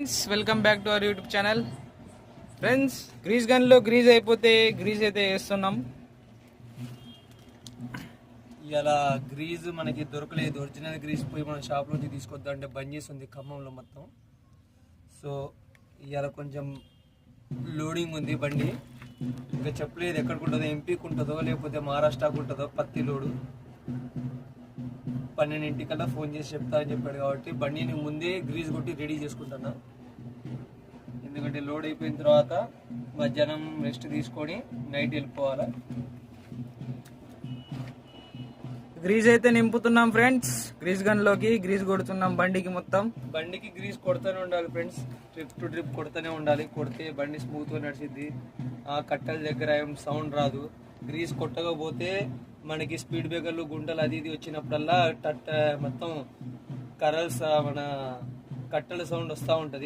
Friends welcome back to our YouTube channel. Friends grease గన్లో grease అయిపోతే grease అయితే వేస్తున్నాం. ఇలా గ్రీజ్ మనకి దొరకలేదు. ఒరిజినల్ గ్రీజ్ పోయి మనం షాప్ నుంచి తీసుకొద్దాం అంటే బంద్ చేసి ఉంది ఖమ్మంలో మొత్తం. సో ఇలా కొంచెం లోడింగ్ ఉంది బండి. ఇంకా చెప్పలేదు ఎక్కడికి ఉంటుందో, ఎంపీకి ఉంటుందో లేకపోతే మహారాష్ట్రకు ఉంటుందో. పత్తి లోడు 12 ఫోన్ చేసి చెప్తా అని చెప్పాడు కాబట్టి బండిని ముందే గ్రీజ్ కొట్టి రెడీ చేసుకుంటున్నా. ఎందుకంటే లోడ్ అయిపోయిన తర్వాత మధ్యాహ్నం రెస్ట్ తీసుకొని నైట్ వెళ్ళిపోవాలి. గ్రీజ్ అయితే నింపుతున్నాం ఫ్రెండ్స్. గ్రీజ్ గన్లోకి గ్రీజ్ కొడుతున్నాం బండికి మొత్తం. బండికి గ్రీజ్ కొడుతూనే ఉండాలి ఫ్రెండ్స్. ట్రిప్ టు ట్రిప్ కొడుతూనే ఉండాలి. కొడితే బండి స్మూత్గా నడిచిద్ది. ఆ కట్టెల దగ్గర ఏం సౌండ్ రాదు. గ్రీజ్ కొట్టకపోతే మనకి స్పీడ్ బ్రేకర్లు గుంటలు అది ఇది వచ్చినప్పుడల్లా మొత్తం కర్రల్స్ మన కట్టెల సౌండ్ వస్తూ ఉంటుంది.